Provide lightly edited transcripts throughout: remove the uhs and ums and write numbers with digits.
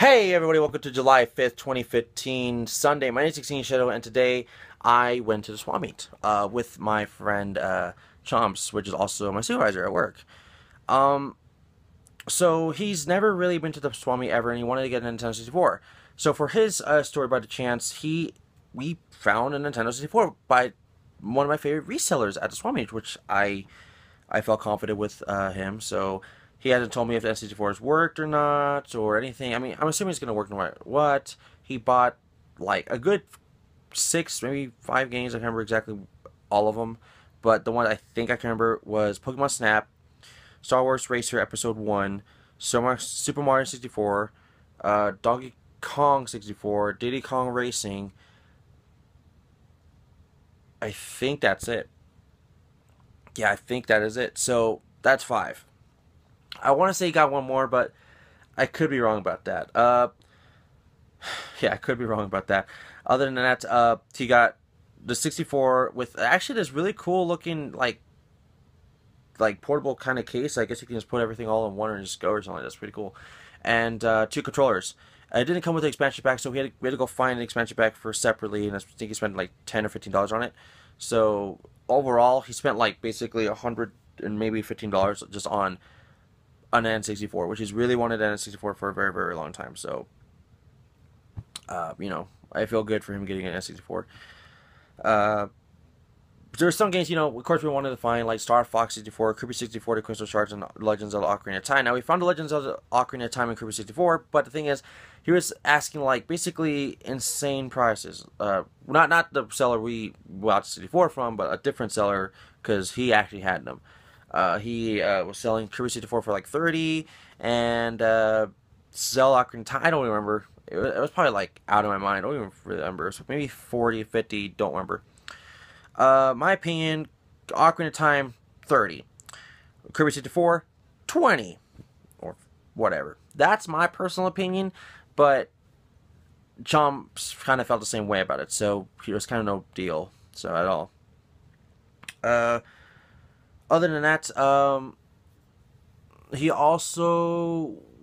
Hey everybody, welcome to July 5th, 2015, Sunday. My name is 16 Shadow, and today I went to the swap meet with my friend Chomps, which is also my supervisor at work. Um, so he's never really been to the swap meet ever, and he wanted to get a Nintendo 64. So for his story by the chance, we found a Nintendo 64 by one of my favorite resellers at the swap meet, which I felt confident with him. So he hasn't told me if the N64's worked or not or anything. I mean, I'm assuming it's gonna work no matter what. He bought like a good 6, maybe 5 games. I can't remember exactly all of them, but the one I think I can remember was Pokemon Snap, Star Wars Racer Episode 1, Super Mario 64, Donkey Kong 64, Diddy Kong Racing. I think that's it. Yeah, I think that is it. So that's 5. I want to say he got one more, but I could be wrong about that. Yeah, I could be wrong about that. Other than that, he got the 64 with actually this really cool looking like portable kind of case. I guess you can just put everything all in one and just go or something. That's pretty cool. And 2 controllers. It didn't come with the expansion pack, so we had to go find an expansion pack for separately, and I think he spent like $10 or $15 on it. So overall, he spent like basically $100 and maybe $15 just on an N64, which he's really wanted an N64 for a very, very long time. So, I feel good for him getting an N64. There are some games, of course, we wanted to find, like Star Fox 64, Kirby 64, The Crystal Shards, and Legends of the Ocarina of Time. Now, we found the Legends of the Ocarina of Time in Kirby 64, but the thing is, he was asking, like, basically insane prices. Not the seller we bought 64 from, but a different seller, because he actually had them. He was selling Kirby 64 for like 30, and Zelda Ocarina of Time, I don't remember. It was probably like out of my mind. I don't even really remember. So maybe 40, 50, don't remember. My opinion, Ocarina of Time, 30. Kirby 64, 20. Or whatever. That's my personal opinion, but Chomps kind of felt the same way about it, so it was kind of no deal, so at all. Other than that,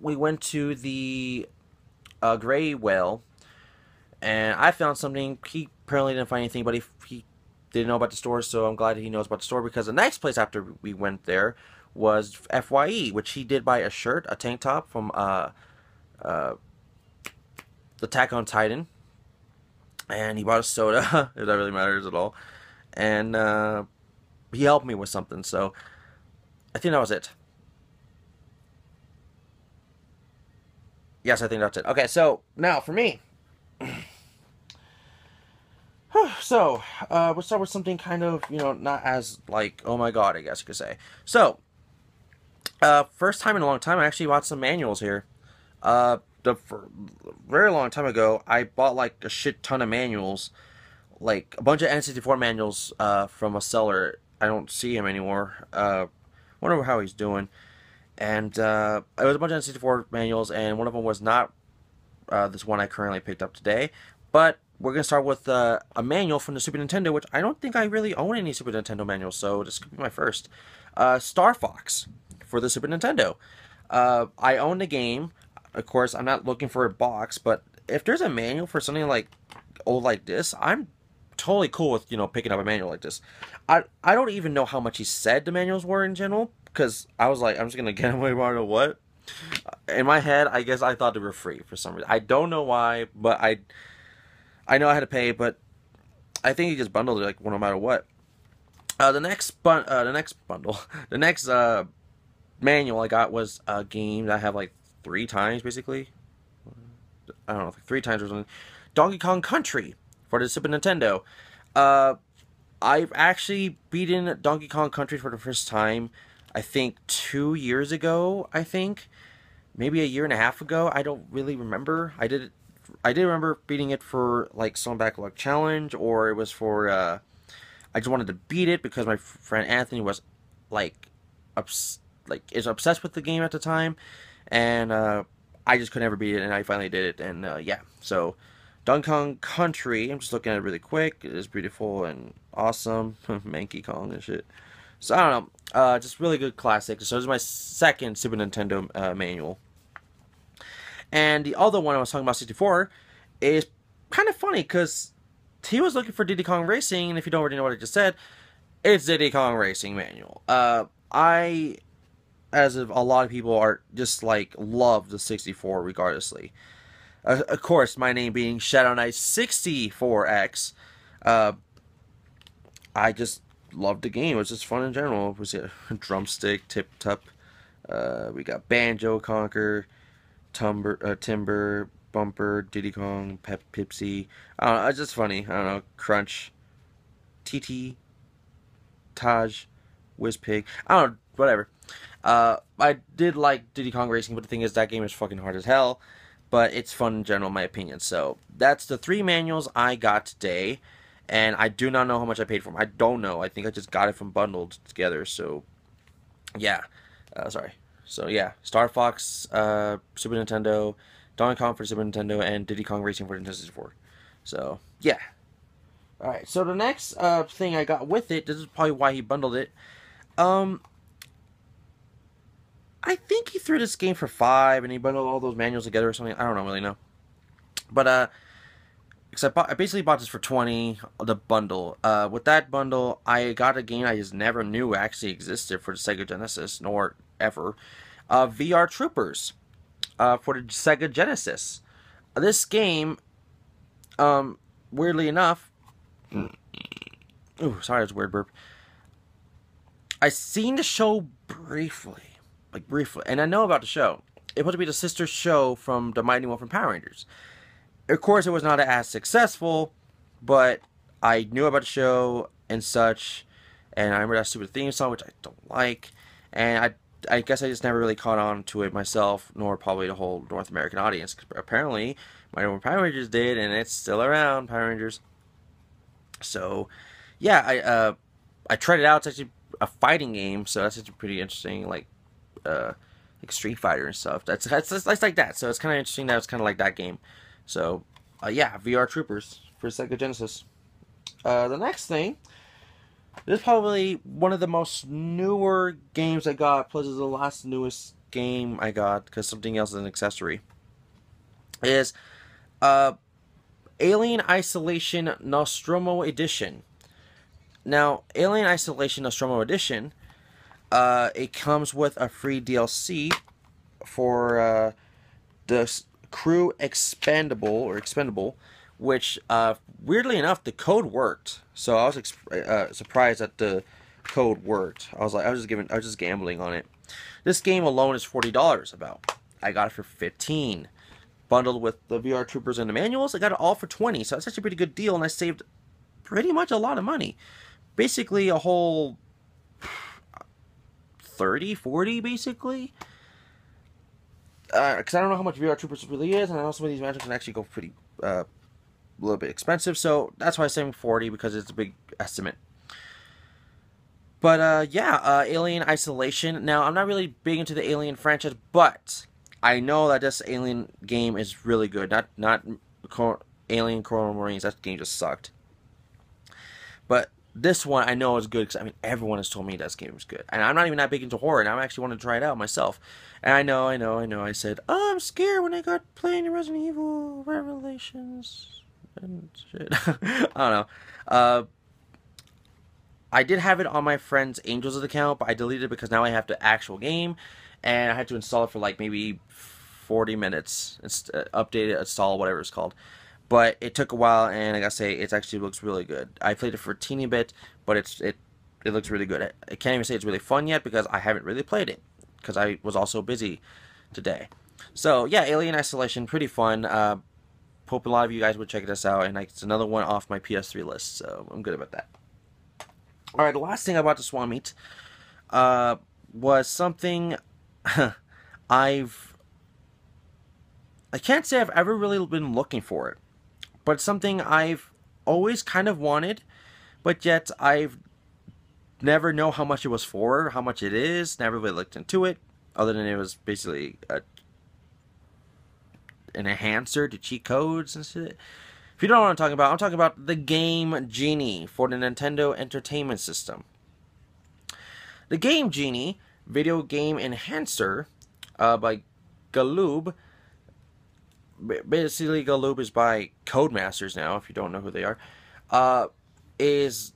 we went to the Gray Whale, and I found something. He apparently didn't find anything, but he didn't know about the store, so I'm glad he knows about the store, because the next place after we went there was FYE, which he did buy a shirt, a tank top from the Attack on Titan, and he bought a soda, if that really matters at all, and he helped me with something, so I think that was it. Yes, I think that's it. Okay, so now for me. So, we'll start with something kind of, not as, like, oh my god, I guess you could say. So, first time in a long time, I actually bought some manuals here. Very long time ago, I bought, like, a shit ton of manuals. Like, a bunch of N64 manuals, from a seller. I don't see him anymore. Wonder how he's doing. And, it was a bunch of N64 manuals, and one of them was not, this one I currently picked up today. But we're going to start with a manual from the Super Nintendo, which I don't think I really own any Super Nintendo manuals, so this could be my first. Star Fox for the Super Nintendo. I own the game. Of course, I'm not looking for a box, but if there's a manual for something like old like this, I'm totally cool with, picking up a manual like this. I don't even know how much he said the manuals were in general, because I was like, I'm just going to get them no matter what. In my head, I guess I thought they were free for some reason. I don't know why, but I know I had to pay, but I think he just bundled it like no matter what. The next manual I got was a game that I have like 3 times basically. I don't know, like 3 times or something. Donkey Kong Country for the Super Nintendo. I've actually beaten Donkey Kong Country for the first time, I think 2 years ago. I think maybe a year and a half ago. I don't really remember. I did remember beating it for like some backlog challenge, or it was for I just wanted to beat it because my friend Anthony was like is obsessed with the game at the time, and I just could never beat it, and I finally did it, and yeah. So Donkey Kong Country, I'm just looking at it really quick. It is beautiful and awesome. Mankey Kong and shit. So I don't know, just really good classic. So this is my second Super Nintendo manual. And the other one I was talking about, 64, is kind of funny because he was looking for Diddy Kong Racing, and if you don't already know what I just said, it's Diddy Kong Racing Manual. I, as of a lot of people, are just like love the 64 regardlessly. Of course, my name being Shadow Knight 64X, I just loved the game. It was just fun in general. We got Drumstick, Tip Tup, we got Banjo Conquer, Timber, Bumper, Diddy Kong, Pipsy. I don't know, it's just funny. I don't know, Crunch, TT, Taj, Whizpig. I don't know, whatever. I did like Diddy Kong Racing, but the thing is, that game is fucking hard as hell. But it's fun in general, in my opinion. So that's the 3 manuals I got today, and I do not know how much I paid for them. I don't know. I think I just got it from bundled together. So yeah, sorry. So yeah, Star Fox, Super Nintendo, Donkey Kong for Super Nintendo, and Diddy Kong Racing for Nintendo 64. So yeah. All right. So the next thing I got with it, this is probably why he bundled it. I think he threw this game for $5 and he bundled all those manuals together or something. I don't really know. But because I basically bought this for $20, the bundle. With that bundle, I got a game I just never knew actually existed for the Sega Genesis, nor ever. VR Troopers for the Sega Genesis. This game, weirdly enough, ooh, sorry, that's a weird burp. I seen the show briefly. Like, briefly. And I know about the show. It was supposed to be the sister show from the Mighty Morphin Power Rangers. Of course, it was not as successful, but I knew about the show and such, and I remember that stupid theme song, which I don't like, and I guess I just never really caught on to it myself, nor probably the whole North American audience, because apparently Mighty Morphin Power Rangers did, and it's still around, Power Rangers. So, yeah, I tried it out. It's actually a fighting game, so that's actually pretty interesting, like Street Fighter and stuff. That's like that. So it's kind of interesting that it's kind of like that game. So yeah, VR Troopers for Sega Genesis. The next thing, this is probably one of the most newer games I got. Plus, it's the last newest game I got because something else is an accessory. Is Alien Isolation Nostromo Edition. Now, Alien Isolation Nostromo Edition. It comes with a free DLC for the Crew Expendable, which weirdly enough the code worked. So I was surprised that the code worked. I was just gambling on it. This game alone is $40 about. I got it for $15, bundled with the VR Troopers and the manuals. I got it all for $20, so that's actually a pretty good deal, and I saved pretty much a lot of money. Basically, a whole 30, 40 basically. Because I don't know how much VR Troopers really is, and I know some of these matches can actually go pretty, a little bit expensive, so that's why I'm saying 40, because it's a big estimate. But, yeah, Alien Isolation. Now, I'm not really big into the Alien franchise, but I know that this Alien game is really good. Not Alien Coral Marines, that game just sucked. But this one I know is good because, I mean, everyone has told me this game is good. And I'm not even that big into horror, and I actually want to try it out myself. And I know. I said, oh, I'm scared when I got playing Resident Evil Revelations and shit. I don't know. I did have it on my friend's Angels account, but I deleted it because now I have the actual game, and I had to install it for like maybe 40 minutes. Update it, install, whatever it's called. But it took a while, and I gotta say, it actually looks really good. I played it for a teeny bit, but it looks really good. I can't even say it's really fun yet because I haven't really played it because I was also busy today. So yeah, Alien Isolation, pretty fun. Hope a lot of you guys would check this out, and it's another one off my PS3 list, so I'm good about that. All right, the last thing I bought to Swap Meet was something I can't say I've ever really been looking for it. But it's something I've always kind of wanted, but yet I've never know how much it was for, how much it is, never really looked into it, other than it was basically an enhancer to cheat codes and shit. If you don't know what I'm talking about the GameGenie for the Nintendo Entertainment System. The GameGenie video game enhancer by Galoob basically Galoob is by Codemasters now, if you don't know who they are, is,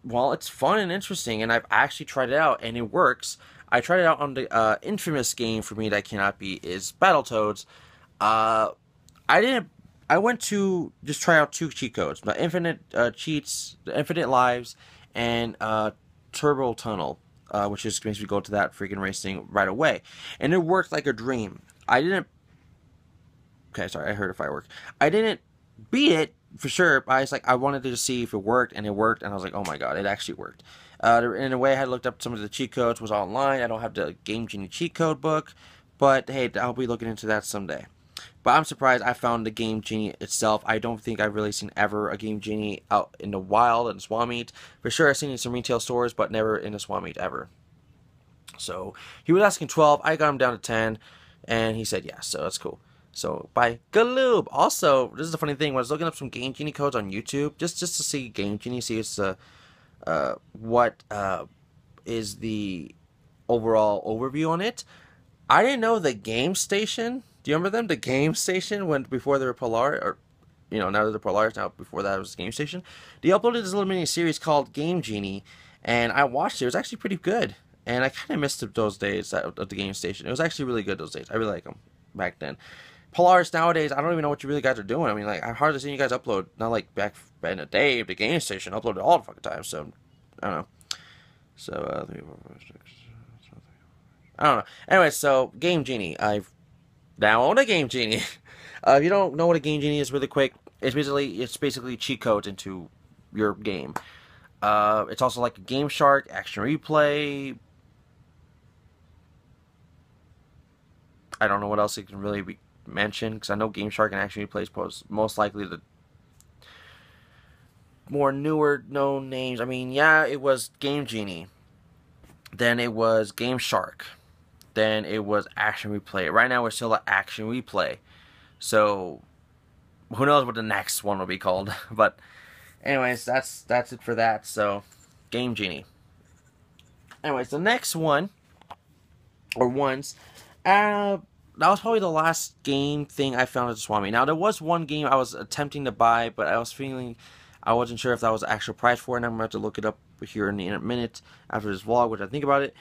well, it's fun and interesting, and I've actually tried it out, and it works. I tried it out on the infamous game for me that cannot beat is Battletoads. I didn't. I went to just try out 2 cheat codes: the infinite cheats, the infinite lives, and Turbo Tunnel, which just makes me go to that freaking racing right away, and it worked like a dream. I didn't. Okay, sorry, I heard a firework. I didn't beat it for sure, but I wanted to just see if it worked, and it worked, and I was like, oh my god, it actually worked. In a way, I had looked up some of the cheat codes, was online. I don't have the GameGenie cheat code book, but hey, I'll be looking into that someday. But I'm surprised I found the GameGenie itself. I don't think I've really seen ever a GameGenie out in the wild in Swap Meet. For sure, I've seen it in some retail stores, but never in a Swap Meet ever. So he was asking 12. I got him down to 10, and he said yes. So that's cool. So by Galoob. Also, this is the funny thing. When I was looking up some GameGenie codes on YouTube, just to see GameGenie, see it's what is the overall overview on it. I didn't know the Game Station. Do you remember them? The Game Station, when before they were Polar, or now they're Polaris. Now before that it was Game Station. They uploaded this little mini series called GameGenie, and I watched it. It was actually pretty good, and I kind of missed those days at the Game Station. It was actually really good those days. I really like them back then. Polaris nowadays, I don't even know what you really guys are doing. I mean, like, I've hardly seen you guys upload. Not like back in the day, the Game Station uploaded all the fucking time. So I don't know. So I don't know. Anyway, so GameGenie. I've now own a GameGenie. If you don't know what a GameGenie is, really quick, it's basically cheat codes into your game. It's also like a Game Shark, Action Replay. I don't know what else it can really be mentioned, because I know Game Shark and Action Replay is most likely the more newer known names. I mean, yeah, it was GameGenie. Then it was Game Shark. Then it was Action Replay. Right now we're still at Action Replay. So who knows what the next one will be called. But anyways, that's it for that. So GameGenie. Anyways, the next one or ones, that was probably the last game thing I found at the Swap Meet. Now there was one game I was attempting to buy, but I was feeling I wasn't sure if that was the actual price for it, and I'm going to have to look it up here in a minute after this vlog, which I think about it.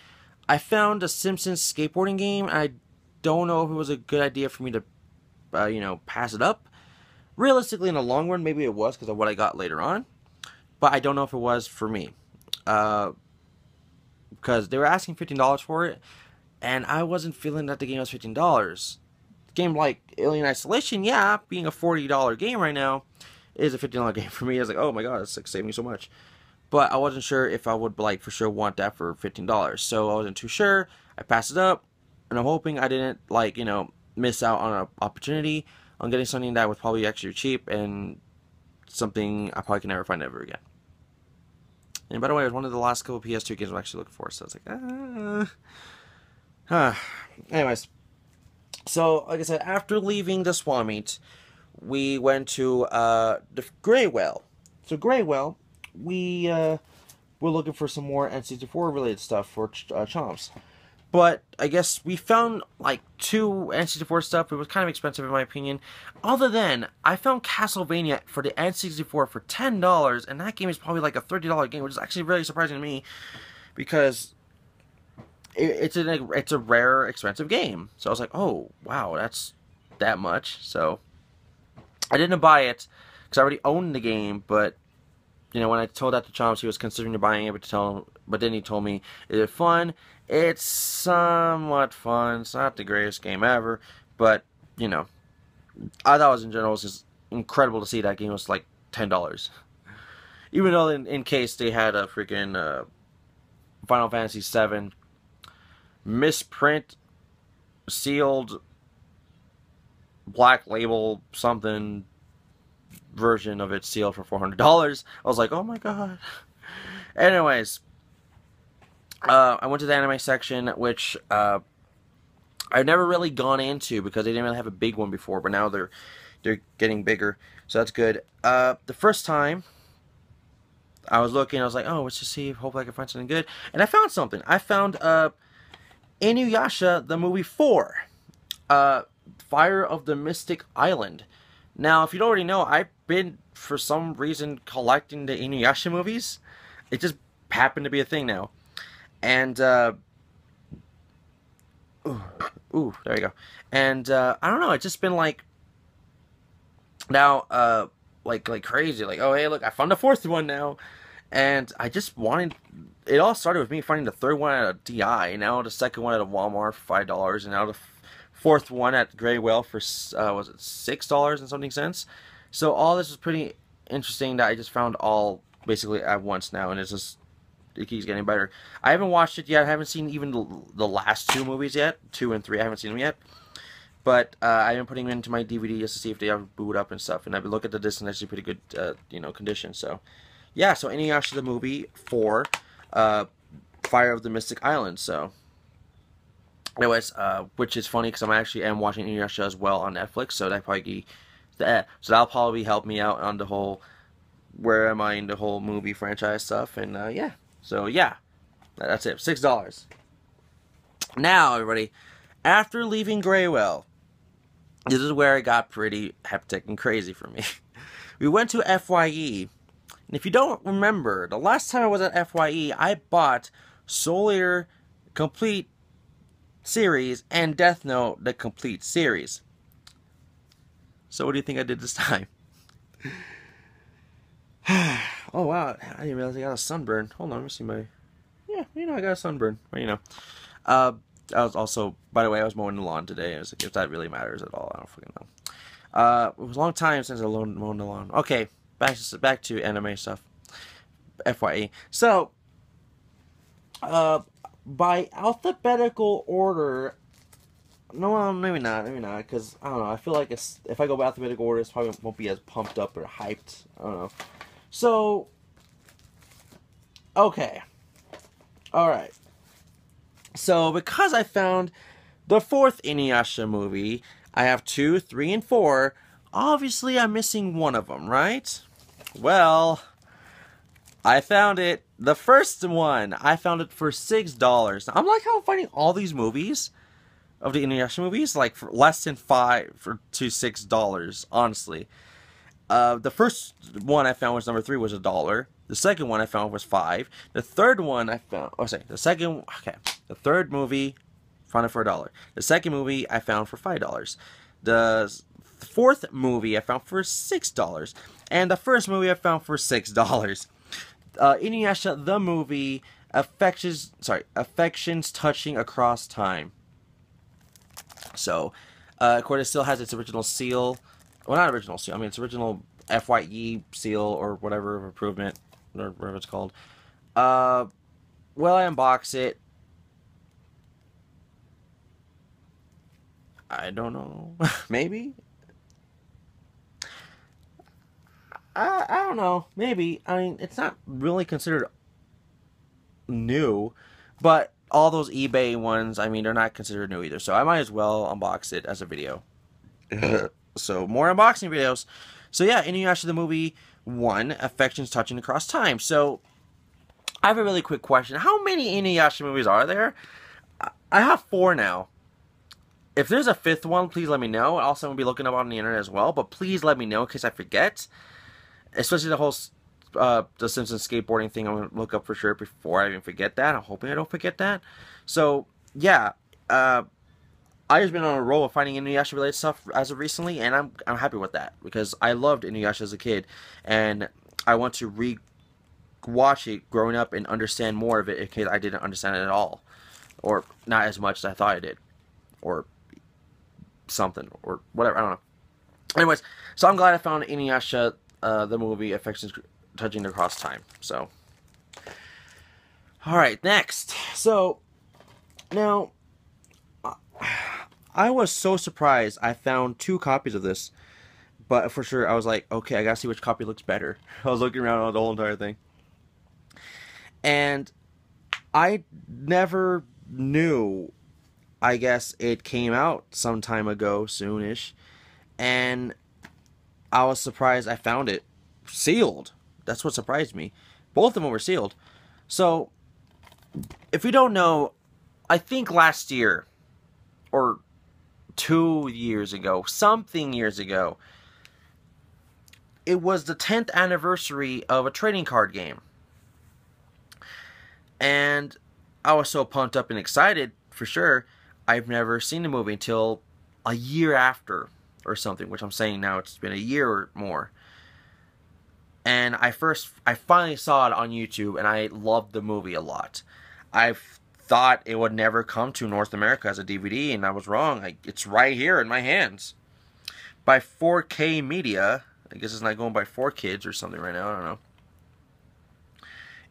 I found a Simpsons skateboarding game, and I don't know if it was a good idea for me to, pass it up. Realistically, in the long run, maybe it was because of what I got later on, but I don't know if it was for me. Because they were asking $15 for it, and I wasn't feeling that the game was $15. A game like Alien Isolation, yeah, being a $40 game right now, is a $15 game for me. I was like, oh my god, it's like saving me so much. But I wasn't sure if I would for sure want that for $15. So I wasn't too sure. I passed it up, and I'm hoping I didn't miss out on an opportunity on getting something that was probably actually cheap and something I probably can never find ever again. And by the way, it was one of the last couple PS2 games I'm actually looking for. So I was like, Anyways, so like I said, after leaving the Swap Meet, we went to the Graywell. So Graywell, we were looking for some more N64 related stuff for Chomps. But I guess we found like 2 N64 stuff. It was kind of expensive in my opinion. Other than, I found Castlevania for the N64 for $10, and that game is probably like a $30 game, which is actually really surprising to me, because it's a rare, expensive game. So I was like, oh wow, that's that much. So I didn't buy it because I already owned the game, but when I told that to Chomps, he was considering buying it, but then he told me, is it fun? It's somewhat fun. It's not the greatest game ever, but I thought it was, in general, it was just incredible to see that game was like $10. Even though in case they had a freaking Final Fantasy VII misprint, sealed, black label something version of it sealed for $400. I was like, oh my god. Anyways, I went to the anime section, which I've never really gone into because they didn't really have a big one before, but now they're getting bigger, so that's good. The first time I was looking, I was like, oh, let's just see, hopefully I can find something good, and I found something. I found Inuyasha the movie 4. Fire of the Mystic Island. Now, if you don't already know, I've been, for some reason, collecting the Inuyasha movies. It just happened to be a thing now. And, there you go. And, I don't know, it's just been, like, now, like crazy. Like, oh, hey, look, I found the fourth one now. And I just wanted... It all started with me finding the third one at a DI. Now the second one at a Walmart for $5. And now the fourth one at Gray Whale for, was it $6 and something cents? So all this is pretty interesting that I just found all basically at once now. And it's just... It keeps getting better. I haven't watched it yet. I haven't seen even the last two movies yet. 2 and 3. I haven't seen them yet. But I've been putting them into my DVD just to see if they have boot up and stuff. And I've been looking at the disc and it's actually pretty good, you know, condition. So, yeah. So Inuyasha the movie 4, Fire of the Mystic Island. So, anyways, which is funny because I actually am watching Inuyasha as well on Netflix. So that'll probably help me out on the whole where am I in the whole movie franchise stuff. And yeah. So, yeah, that's it. $6. Now, everybody, after leaving Graywell, this is where it got pretty hectic and crazy for me. We went to FYE, and if you don't remember, the last time I was at FYE, I bought Soul Eater Complete Series and Death Note the Complete Series. So what do you think I did this time? Oh, wow. I didn't realize I got a sunburn. Hold on, let me see my... Yeah, you know, I got a sunburn. But, you know. I was also... By the way, I was mowing the lawn today. I was like, if that really matters at all, I don't fucking know. It was a long time since I mowed the lawn. Okay, back to anime stuff. FYE. So, by alphabetical order... No, maybe not, because, I don't know, I feel like if I go by alphabetical order, it probably won't be as pumped up or hyped. I don't know. So, okay. Alright. So, because I found the fourth Inuyasha movie, I have 2, 3, and 4. Obviously, I'm missing one of them, right? Well, I found it. The first one, I found it for $6. Now, I'm like how I'm finding all these movies of the Inuyasha movies, like for less than $5 to $6, honestly. The first one I found was number 3 was $1. The second one I found was $5. The third one I found, the third movie found it for $1. The second movie I found for $5. The fourth movie I found for $6, and the first movie I found for $6. Inuyasha the movie, affections touching across time. So, of course, it still has its original seal. Well, not original seal. I mean, its original FYE seal or whatever of improvement, or whatever it's called. Well, I unbox it. I don't know. Maybe. I don't know. Maybe. I mean, it's not really considered new, but all those eBay ones, I mean, they're not considered new either. So I might as well unbox it as a video. So, more unboxing videos. So, yeah, Inuyasha the movie 1, Affections Touching Across Time. So, I have a really quick question. How many Inuyasha movies are there? I have 4 now. If there's a 5th one, please let me know. Also, I'm going to be looking up on the internet as well. But please let me know in case I forget. Especially the whole the Simpsons skateboarding thing. I'm going to look up for sure before I even forget that. I'm hoping I don't forget that. So, yeah. I've just been on a roll of finding Inuyasha related stuff as of recently, and I'm happy with that because I loved Inuyasha as a kid, and I want to re-watch it growing up and understand more of it in case I didn't understand it at all, or not as much as I thought I did, or something, or whatever. I don't know. Anyways, so I'm glad I found Inuyasha, the movie, Affections Touching Across Time. So, all right, next. So now, I was so surprised I found 2 copies of this, but for sure I was like, okay, I gotta see which copy looks better. I was looking around on the whole entire thing, and I never knew. I guess it came out some time ago, soonish, and I was surprised I found it sealed. That's what surprised me. Both of them were sealed. So, if you don't know, I think last year, or 2 years ago, something years ago. It was the 10th anniversary of a trading card game. And I was so pumped up and excited, for sure. I've never seen the movie until a year after or something, which I'm saying now it's been a year or more. And I finally saw it on YouTube, and I loved the movie a lot. I thought it would never come to North America as a DVD, and I was wrong. It's right here in my hands. By 4K Media. I guess it's not going by 4Kids or something right now. I don't know.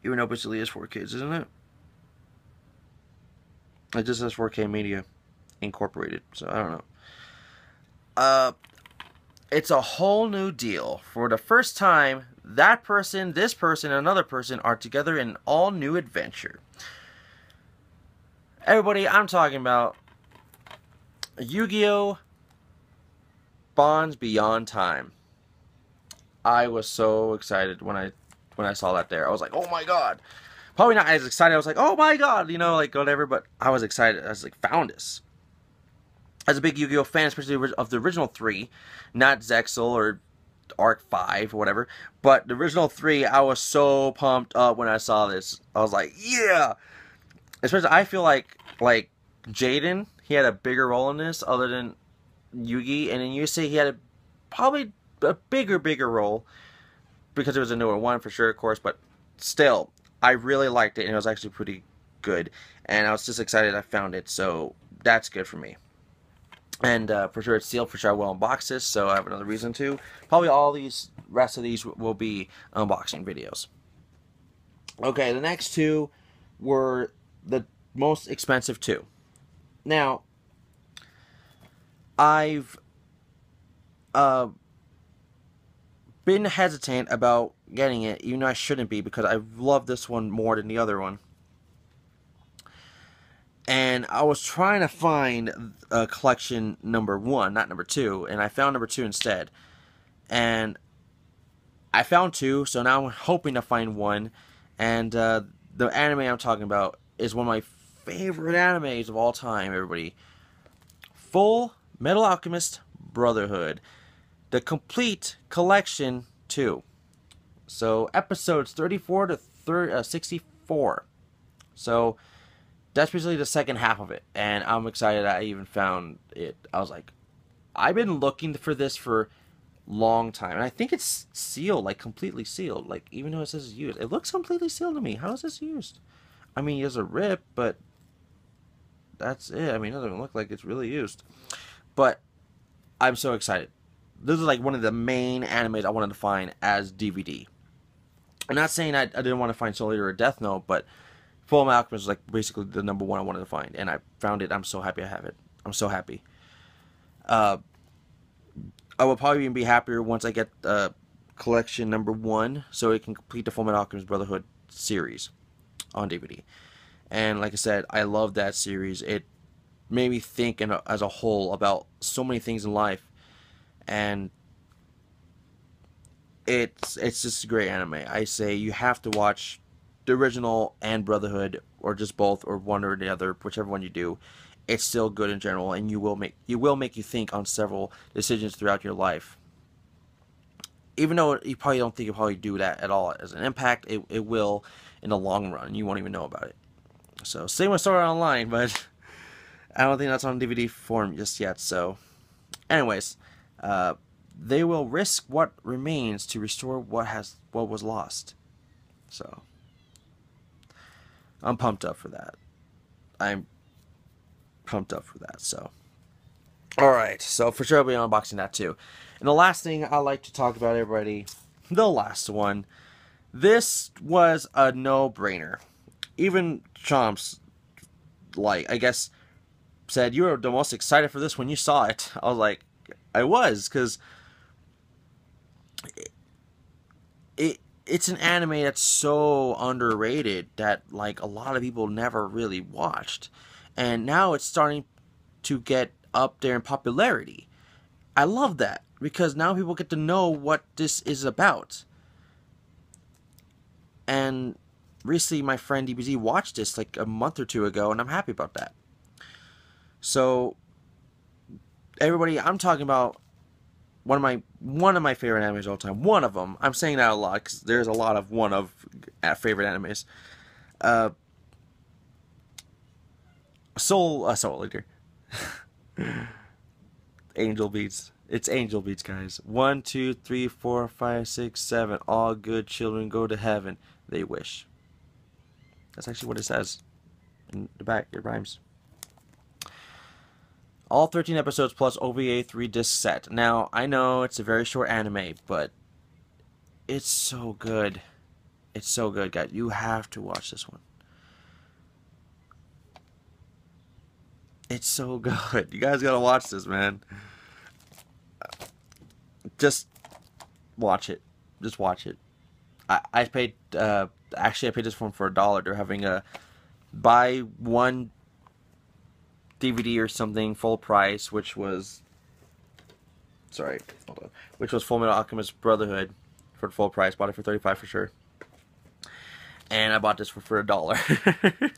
Even though it basically is 4Kids, isn't it? It just says 4K Media Incorporated, so I don't know. It's a whole new deal. For the first time, that person, this person, and another person are together in an all-new adventure. Everybody, I'm talking about Yu-Gi-Oh! Bonds Beyond Time. I was so excited when I saw that there. I was like, oh my god. Probably not as excited. I was like, oh my god, you know, like whatever, but I was excited. I was like, found this. As a big Yu-Gi-Oh! Fan, especially of the original 3, not Zexal or Arc 5 or whatever, but the original 3, I was so pumped up when I saw this. I was like, yeah! Especially, I feel like Jaden, he had a bigger role in this other than Yugi, and then you say he had probably a bigger role because it was a newer one for sure, of course, but still, I really liked it, and it was actually pretty good, and I was just excited I found it, so that's good for me. And for sure it's sealed, for sure I will unbox this, so I have another reason to. Probably all these, rest of these will be unboxing videos. Okay, the next two were the most expensive two. Now, I've been hesitant about getting it, even though I shouldn't be, because I love this one more than the other one. And I was trying to find collection number 1, not number 2, and I found number 2 instead. And I found 2, so now I'm hoping to find 1. And the anime I'm talking about is one of my favorite animes of all time, everybody. Full Metal Alchemist Brotherhood. The complete collection 2. So episodes 34 to 64. So that's basically the second half of it, and I'm excited I even found it. I was like, I've been looking for this for a long time, and I think it's sealed, like completely sealed, like even though it says it's used. It looks completely sealed to me. How is this used? I mean, there's a rip, but that's it. I mean, it doesn't look like it's really used. But I'm so excited. This is like one of the main animes I wanted to find as DVD. I'm not saying I didn't want to find Soul Eater or Death Note, but Full Metal Alchemist was like basically the number 1 I wanted to find, and I found it. I'm so happy I have it. I'm so happy. I will probably even be happier once I get collection number 1, so it can complete the Full Metal Alchemist Brotherhood series on DVD. And like I said, I love that series. It made me think as a whole about so many things in life, and it's just a great anime. I say you have to watch the original and Brotherhood, or just both, or one or the other, whichever one you do. It's still good in general, and you will make you think on several decisions throughout your life. Even though you probably don't think you'll probably do that at all as an impact, it will in the long run. You won't even know about it. So same with Sword Art Online, but I don't think that's on DVD form just yet. So, anyways, they will risk what remains to restore what was lost. So I'm pumped up for that. I'm pumped up for that. So, alright. So, for sure I'll be unboxing that too. And the last thing I like to talk about, everybody, the last one. This was a no-brainer. Even Chomps, like, I guess, said, you were the most excited for this when you saw it. I was like, I was, because it's an anime that's so underrated that, like, a lot of people never really watched. And now it's starting to get up there in popularity. I love that, because now people get to know what this is about. And recently my friend DBZ watched this like a month or 2 ago, and I'm happy about that. So everybody, I'm talking about one of my favorite animes of all time. One of them. I'm saying that a lot because there's a lot of one of favorite animes. Uh, Soul Eater. Angel Beats. It's Angel Beats, guys. 1, 2, 3, 4, 5, 6, 7. All good children go to heaven. They wish. That's actually what it says in the back. It rhymes. All 13 episodes plus OVA 3-disc set. Now, I know it's a very short anime, but it's so good. It's so good, guys. You have to watch this one. It's so good. You guys gotta watch this, man. Just watch it. Just watch it. I paid, actually I paid this one for $1. They're having a buy one DVD or something full price, which was, sorry, hold on, which was Full Metal Alchemist Brotherhood for full price. Bought it for $35 for sure. And I bought this for $1.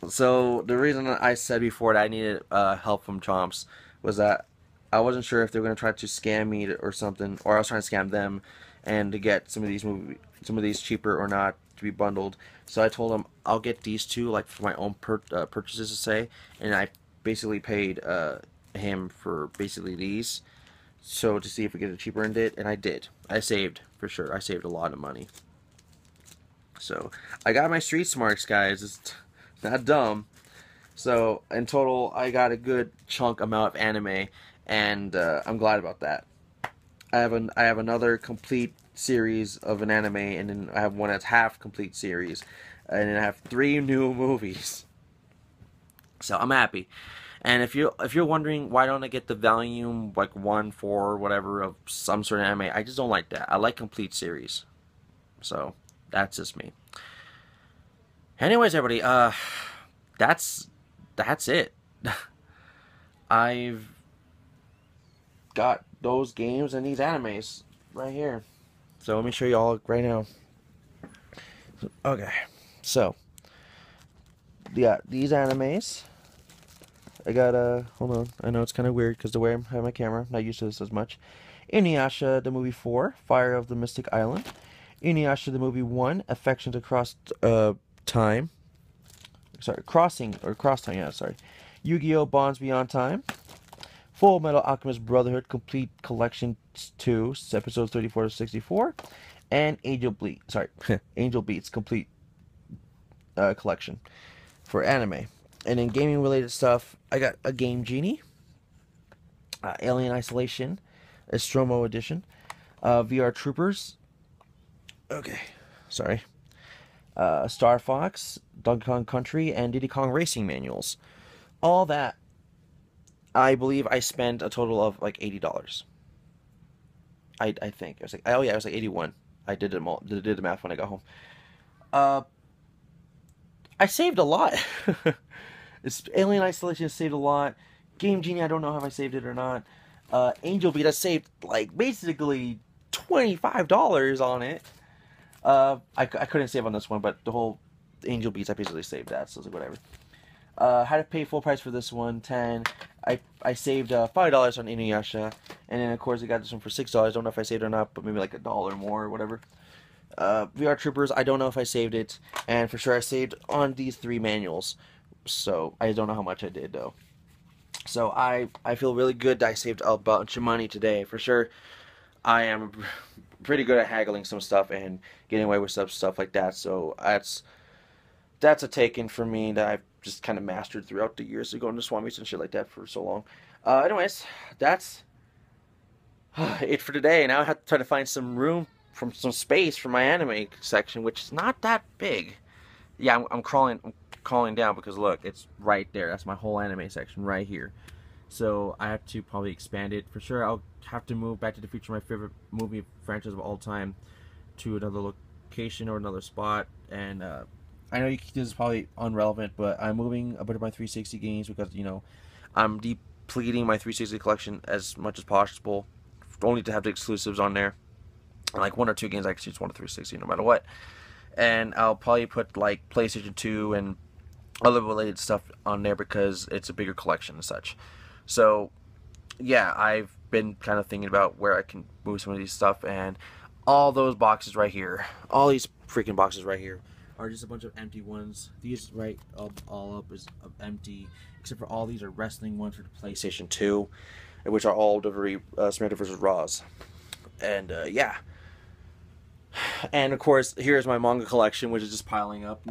So the reason I said before that I needed help from Chomps was that I wasn't sure if they were going to try to scam me or something, or I was trying to scam them and to get some of these cheaper or not to be bundled. So I told them I'll get these two like for my own purchases to say, and I basically paid him for basically these, so to see if we get it cheaper, and I did. I saved for sure. I saved a lot of money. So I got my street smarts, guys. It's not dumb. So in total, I got a good chunk amount of anime, and I'm glad about that. I have another complete series of an anime, and then I have one that's half complete series, and then I have 3 new movies. So I'm happy. And if you're wondering why don't I get the volume like 1, 4, whatever of some sort of anime, I just don't like that. I like complete series. So that's just me. Anyways, everybody, that's it. I've got those games and these animes right here. So let me show you all right now. Okay, so yeah, these animes. I got hold on. I know it's kind of weird because the way I have my camera, I'm not used to this as much. Inuyasha, the movie 4, Fire of the Mystic Island. Inuyasha, the movie 1, Affections Across Time. Sorry, Cross Time. Yeah, sorry. Yu-Gi-Oh! Bonds Beyond Time. Full Metal Alchemist Brotherhood Complete Collection 2, episodes 34 to 64, and Angel Beats Complete Collection for anime. And in gaming related stuff, I got a GameGenie, Alien Isolation, Nostromo Edition, VR Troopers. Okay, sorry. Star Fox, Donkey Kong Country, and Diddy Kong Racing manuals. All that, I believe I spent a total of like $80. I think. I was like, oh yeah, it was like 81. I did the math when I got home. I saved a lot. Alien Isolation saved a lot. GameGenie, I don't know if I saved it or not. Angel Beat, I saved like basically $25 on it. I couldn't save on this one, but the whole Angel Beats, I basically saved that, so it's like whatever. Had to pay full price for this one, $10. I saved $5 on Inuyasha, and then of course I got this one for $6. Don't know if I saved it or not, but maybe like $1 more or whatever. VR Troopers, I don't know if I saved it, and for sure I saved on these 3 manuals, so I don't know how much I did though. So I feel really good that I saved a bunch of money today, for sure. I am pretty good at haggling some stuff and getting away with some stuff like that, so that's a taken for me that I've just kind of mastered throughout the years of going to swap meets and shit like that for so long. Anyways, that's it for today. Now I have to try to find some space for my anime section, which is not that big. Yeah, I'm crawling down because look, it's right there. That's my whole anime section right here. So I have to probably expand it. For sure, I'll have to move Back to the Future, my favorite movie franchise of all time, to another location or another spot. And I know this is probably irrelevant, but I'm moving a bit of my 360 games because, you know, I'm depleting my 360 collection as much as possible, only to have the exclusives on there. Like 1 or 2 games I actually just want a 360 no matter what. And I'll probably put like PlayStation 2 and other related stuff on there because it's a bigger collection and such. So yeah, I've been kind of thinking about where I can move some of these stuff, and all those boxes right here, all these freaking boxes right here, are just a bunch of empty ones. These right up, all up is empty, except for all these are wrestling ones for the PlayStation 2, which are all WWE SmackDown vs. Raws. And yeah, and of course here's my manga collection, which is just piling up,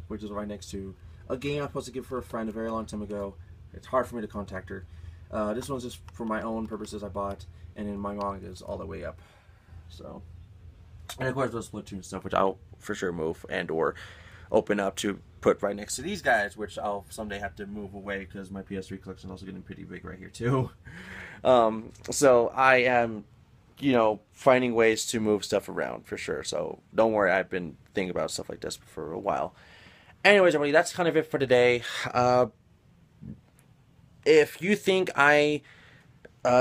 which is right next to a game I'm supposed to give for a friend a very long time ago. It's hard for me to contact her. This one's just for my own purposes I bought, and then my manga is all the way up. So, and of course those Splatoon stuff, which I'll for sure move and or open up to put right next to these guys, which I'll someday have to move away because my PS3 collection is also getting pretty big right here too. So I am, you know, finding ways to move stuff around for sure. So don't worry, I've been thinking about stuff like this for a while. Anyways, everybody, that's kind of it for today. If you think I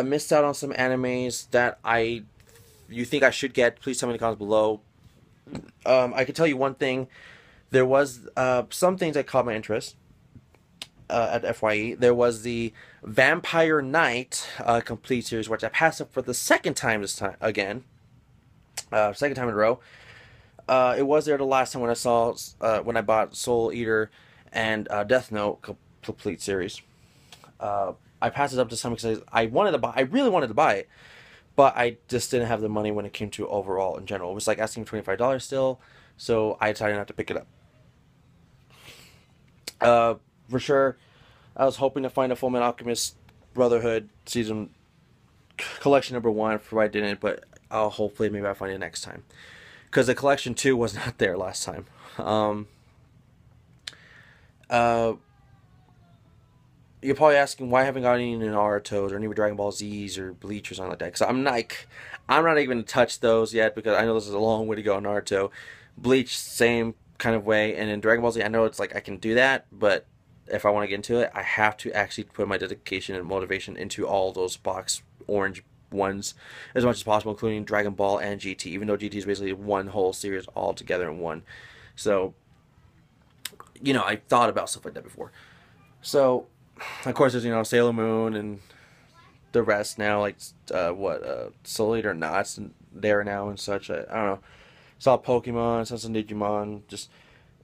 missed out on some animes that you think I should get, please tell me in the comments below. I can tell you one thing. There was some things that caught my interest at FYE. There was the Vampire Knight complete series, which I passed up for the second time again. Second time in a row. It was there the last time when I bought Soul Eater and Death Note complete series. I passed it up to some because I really wanted to buy it, but I just didn't have the money when it came to overall in general. It was like asking $25 still, so I decided not to pick it up. For sure, I was hoping to find a Fullmetal Alchemist Brotherhood season collection number 1 if I didn't, but I'll hopefully maybe I'll find it next time, because the collection 2 was not there last time. You're probably asking why I haven't got any Naruto's or any Dragon Ball Z's or Bleach or something like that. Because I'm not even going to touch those yet because I know this is a long way to go on Naruto. Bleach, same kind of way. And in Dragon Ball Z, I know it's like I can do that, but if I want to get into it, I have to actually put my dedication and motivation into all those box orange ones as much as possible, including Dragon Ball and GT, even though GT is basically one whole series all together in one. So, you know, I thought about stuff like that before. So, of course, there's, you know, Sailor Moon and the rest now, like, Soul Eater Knots there now and such. I don't know. Saw Pokemon, saw some Digimon, just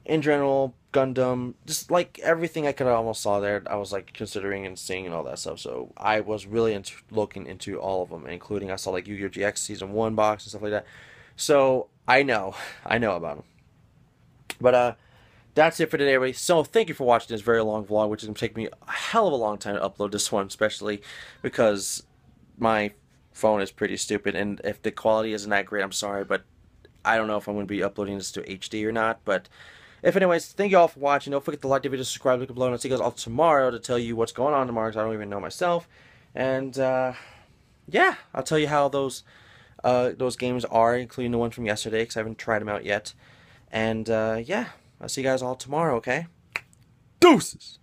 in general, Gundam, just like everything I could almost saw there, I was like considering and seeing and all that stuff. So I was really looking into all of them, including I saw like Yu-Gi-Oh! GX Season 1 box and stuff like that. So I know about them. But that's it for today, everybody. So thank you for watching this very long vlog, which is going to take me a hell of a long time to upload this one, especially because my phone is pretty stupid, and if the quality isn't that great, I'm sorry, but I don't know if I'm going to be uploading this to HD or not. But if anyways, thank you all for watching. Don't forget to like the video, subscribe, link below, and I'll see you guys all tomorrow to tell you what's going on tomorrow, because I don't even know myself. And yeah, I'll tell you how those games are, including the one from yesterday, because I haven't tried them out yet. And yeah, I'll see you guys all tomorrow, okay? Deuces!